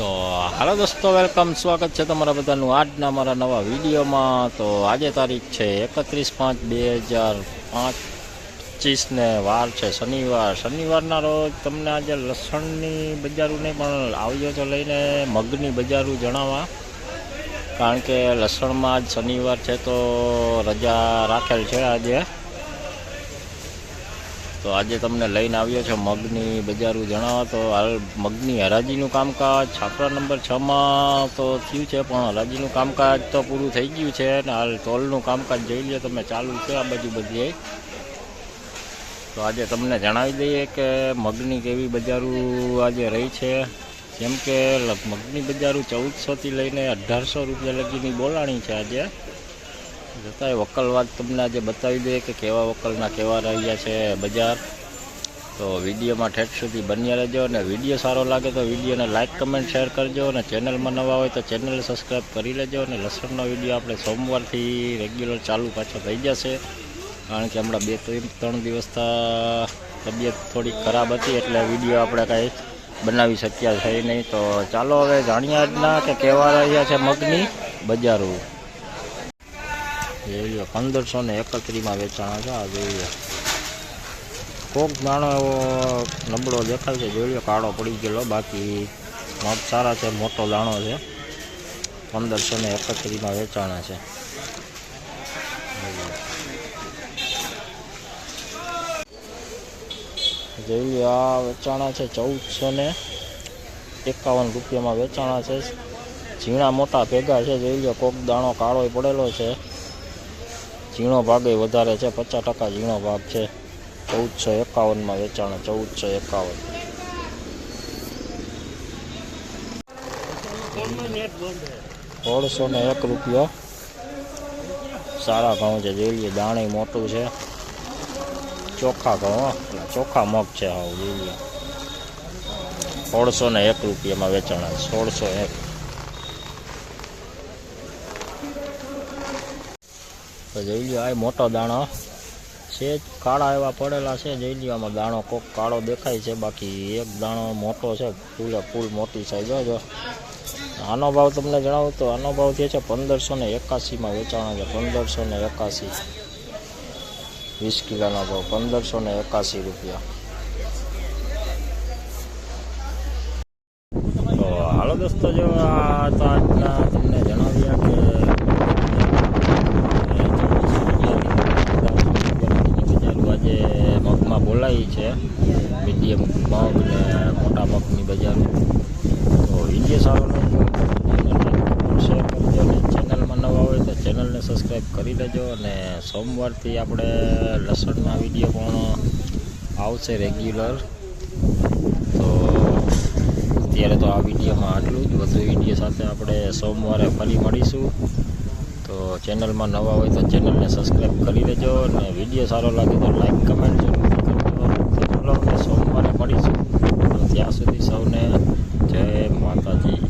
તો હાલો દોસ્તો, વેલકમ, સ્વાગત છે તમારા બધાનું આજના મારા નવા વિડીયોમાં। તો આજે તારીખ છે 31/5/2025 ને વાર છે શનિવારના રોજ તમને આજે લસણની બજારું નહીં પણ આવ્યો તો લઈને મગની બજારું જણાવવા, કારણ કે લસણમાં આજ શનિવાર છે તો રજા રાખેલ છે આજે। તો આજે તમને લઈને આવ્યો છે મગની બજારું જણાવવા। તો હાલ મગની હરાજીનું કામકાજ છાપરા નંબર 6માં તો થયું છે, પણ હરાજીનું કામકાજ તો પૂરું થઈ ગયું છે અને હાલ તોલનું કામકાજ જોઈ લો તમે, ચાલુ છે આ બાજુ બધી। તો આજે તમને જણાવી દઈએ કે મગની કેવી બજારું આજે રહી છે। જેમ કે મગની બજારું 1400થી લઈને 1800 રૂપિયા લગીની બોલાણી છે આજે। જતાંય વકલવાદ તમને આજે બતાવી દઈએ કે કેવા વકલના કેવા રહ્યા છે બજાર। તો વિડીયોમાં ઠેઠ સુધી બન્યા રહેજો, અને વિડીયો સારો લાગે તો વિડીયોને લાઇક કમેન્ટ શેર કરજો, અને ચેનલમાં નવા હોય તો ચેનલને સબસ્ક્રાઈબ કરી લેજો। અને લસણનો વિડીયો આપણે સોમવારથી રેગ્યુલર ચાલુ પાછો થઈ જશે, કારણ કે હમણાં 2-3 દિવસથી તબિયત થોડી ખરાબ હતી એટલે વિડીયો આપણે કાંઈ બનાવી શક્યા છે નહીં। તો ચાલો હવે જાણીએ આજના કે કેવા રહ્યા છે મગની બજારો। જોઈ લો 1531માં વેચાણા છે આ જોઈ લો। કોક દાણો એવો નબળો દેખાય છે, જોઈ લો કાળો પડી ગયેલો, બાકી મગ સારા છે, મોટો દાણો છે। 1531માં વેચાણા છે। જોઈ લો આ વેચાણા છે 1451 રૂપિયામાં વેચાણા છે। ઝીણા મોટા ભેગા છે, જોઈ લો કોક દાણો કાળો પડેલો છે, ઝીણો ભાગ વધારે છે, 50% ઝીણો ભાગ છે। 1451માં વેચાણા, 1451। 1601 રૂપિયા સારા ઘઉં છે, જોઈ લઈએ દાણે મોટું છે, ચોખ્ખા ઘઉં, ચોખ્ખા મગ છે હા જોઈ લઈએ। 1601 રૂપિયામાં વેચાણા, 1601। તો જોઈ લો આ મોટો દાણો છે, કાળા એવા પડેલા છે, જોઈ લો આમાં દાણો કોક કાળો દેખાય છે, બાકી એક દાણો મોટો છે, ફૂલ મોટી સાઈઝ। જો આનો ભાવ તમને જણાવું તો આનો ભાવ થયો છે 1581માં વેચાણા છે, 1581 20 કિલોનો ભાવ 1581 રૂપિયા। તો હાલો દોસ્તો, જો આ તો આજના તમને જણાવ્યા કે આજે મગમાં બોલાવી છે, મીડિયમ મગ ને મોટા મગની બજારો। તો વિડીયો સારો લાગ્યો શેર કરજો, અને ચેનલમાં નવા હોય તો ચેનલને સબસ્ક્રાઈબ કરી લેજો। અને સોમવારથી આપણે લસણના વિડીયો પણ આવશે રેગ્યુલર। તો અત્યારે તો આ વિડીયોમાં આટલું જ, વધુ વિડીયો સાથે આપણે સોમવારે ફરી મળીશું। તો ચેનલમાં નવા હોય તો ચેનલને સબસ્ક્રાઈબ કરી લેજો, અને વિડીયો સારો લાગે તો લાઈક કમેન્ટ જરૂર કરજો। સોમવારે મળીશું, તો ત્યાં સુધી સૌને જય માતાજી।